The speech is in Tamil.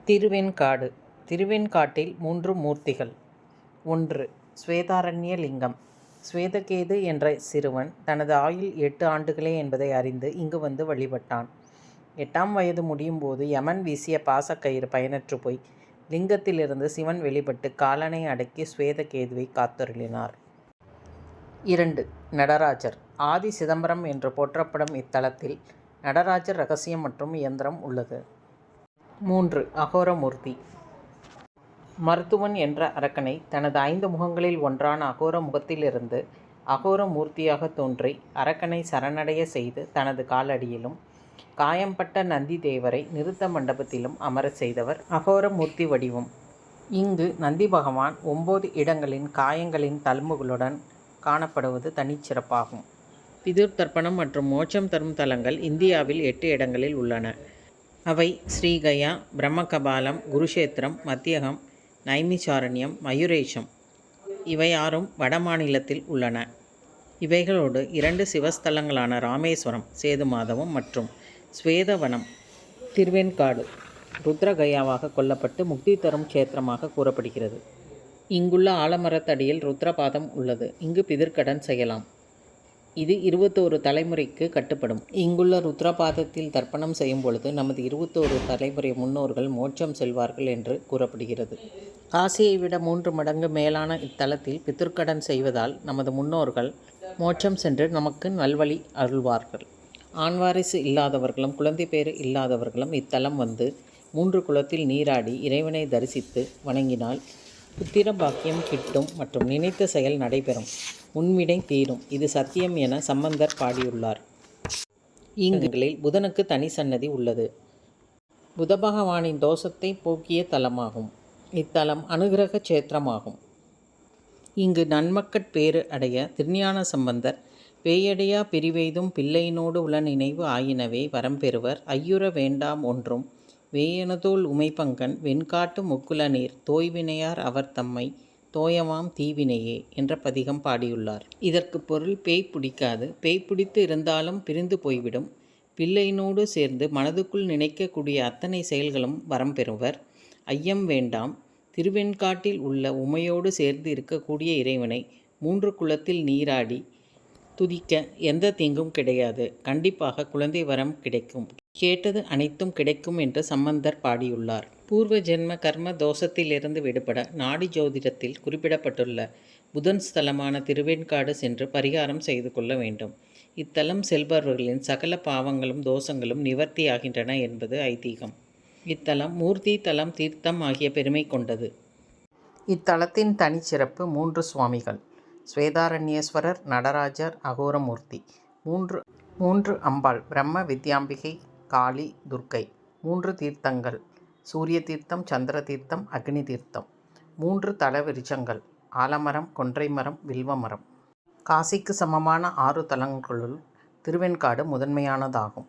திருவெண்காடு. திருவெண்காட்டில் 3 மூர்த்திகள். 1. ஸ்வேதாரண்ய லிங்கம். ஸ்வேதகேது என்ற சிறுவன் தனது ஆயுள் 8 ஆண்டுகளே என்பதை அறிந்து இங்கு வந்து வழிபட்டான். 8ஆம் வயது முடியும் போது யமன் வீசிய பாசக்கயிறு பயனற்று போய் லிங்கத்திலிருந்து சிவன் வெளிப்பட்டு காலனை அடக்கி ஸ்வேதகேதுவை காத்தருளினார். 2. நடராஜர். ஆதி சிதம்பரம் என்று போற்றப்படும் இத்தலத்தில் நடராஜர் ரகசியம் மற்றும் இயந்திரம் உள்ளது. 3. அகோரமூர்த்தி. மருத்துவன் என்ற அரக்கனை தனது 5 முகங்களில் ஒன்றான அகோர முகத்திலிருந்து அகோர மூர்த்தியாக தோன்றி அரக்கனை சரணடைய செய்து தனது காலடியிலும் காயம்பட்ட நந்தி தேவரை நிருத்த மண்டபத்திலும் அமர செய்தவர் அகோரமூர்த்தி வடிவம். இங்கு நந்தி பகவான் 9 இடங்களின் காயங்களின் தழும்புகளுடன் காணப்படுவது தனிச்சிறப்பாகும். பிதுர் தர்ப்பணம் மற்றும் மோட்சம் தரும் தலங்கள் இந்தியாவில் 8 இடங்களில் உள்ளன. அவை ஸ்ரீகயா, பிரம்மகபாலம், குருஷேத்திரம், மத்தியகம், நைமிசாரண்யம், மயூரேஷம். இவை 6ம் வட மாநிலத்தில் உள்ளன. இவைகளோடு 2 சிவஸ்தலங்களான ராமேஸ்வரம், சேதுமாதவம் மற்றும் ஸ்வேதவனம். திருவெண்காடு ருத்ரகயாவாக கொல்லப்பட்டு முக்தி தரும் க்ஷேத்திரமாக கூறப்படுகிறது. இங்குள்ள ஆலமரத்தடியில் ருத்ரபாதம் உள்ளது. இங்கு பிதிர்க்கடன் செய்யலாம். இது 21 தலைமுறைக்கு கட்டுப்படும். இங்குள்ள ருத்ரபாதத்தில் தர்ப்பணம் செய்யும் பொழுது நமது 21 தலைமுறை முன்னோர்கள் மோட்சம் செல்வார்கள் என்று கூறப்படுகிறது. காசியை விட 3 மடங்கு மேலான இத்தலத்தில் பிதிர்க்கடன் செய்வதால் நமது முன்னோர்கள் மோட்சம் சென்று நமக்கு நல்வழி அருள்வார்கள். ஆண்வாரிசு இல்லாதவர்களும் குழந்தை பேறு இல்லாதவர்களும் இத்தலம் வந்து 3 குளத்தில் நீராடி இறைவனை தரிசித்து வணங்கினால் புத்திர பாக்கியம் கிட்டும் மற்றும் நினைத்த செயல் நடைபெறும், முன்வினை தீரும். இது சத்தியம் என சம்பந்தர் பாடியுள்ளார். இங்குகளில் புதனுக்கு தனி சன்னதி உள்ளது. புத பகவானின் தோஷத்தை போக்கிய தலமாகும். இத்தலம் அனுகிரக சேத்திரமாகும். இங்கு நன்மக்கட்பேறு அடைய திருஞான சம்பந்தர் பேயடையா பிரிவெய்தும் பிள்ளையினோடு உள நினைவு ஆயினவே வரம்பெறுவர் ஐயுற வேண்டாம் ஒன்றும் வேயனதோள் உமைப்பங்கன் வெண்காட்டு முக்குல நீர் தோய்வினையார் அவர் தம்மை தோயவாம் தீவினையே என்ற பதிகம் பாடியுள்ளார். இதற்கு பொருள் பேய் பிடிக்காது, பேய் பிடித்து இருந்தாலும் பிரிந்து போய்விடும், பிள்ளையினோடு சேர்ந்து மனதுக்குள் நினைக்கக்கூடிய அத்தனை செயல்களும் வரம் பெறுவர், ஐயம் வேண்டாம். திருவெண்காட்டில் உள்ள உமையோடு சேர்ந்து இருக்கக்கூடிய இறைவனை 3 குளத்தில் நீராடி துதிக்க எந்த தீங்கும் கிடையாது. கண்டிப்பாக குழந்தை வரம் கிடைக்கும், கேட்டது அனைத்தும் கிடைக்கும் என்று சம்பந்தர் பாடியுள்ளார். பூர்வ ஜென்ம கர்ம தோஷத்திலிருந்து விடுபட நாடி ஜோதிடத்தில் குறிப்பிடப்பட்டுள்ள புதன் ஸ்தலமான திருவெண்காடு சென்று பரிகாரம் செய்து கொள்ள வேண்டும். இத்தலம் செல்பவர்களின் சகல பாவங்களும் தோஷங்களும் நிவர்த்தியாகின்றன என்பது ஐதீகம். இத்தலம் மூர்த்தி தலம் தீர்த்தம் ஆகிய பெருமை கொண்டது. இத்தலத்தின் தனிச்சிறப்பு 3 சுவாமிகள்: ஸ்வேதாரண்யேஸ்வரர், நடராஜர், அகோரமூர்த்தி. 3 அம்பாள்: பிரம்ம, வித்யாம்பிகை, காளி, துர்க்கை. 3 தீர்த்தங்கள்: சூரிய தீர்த்தம், சந்திர தீர்த்தம், அக்னி தீர்த்தம். 3 தல விருட்சங்கள்: ஆலமரம், கொன்றை மரம், வில்வமரம். காசிக்கு சமமான 6 தலங்களுள் திருவெண்காடு முதன்மையானதாகும்.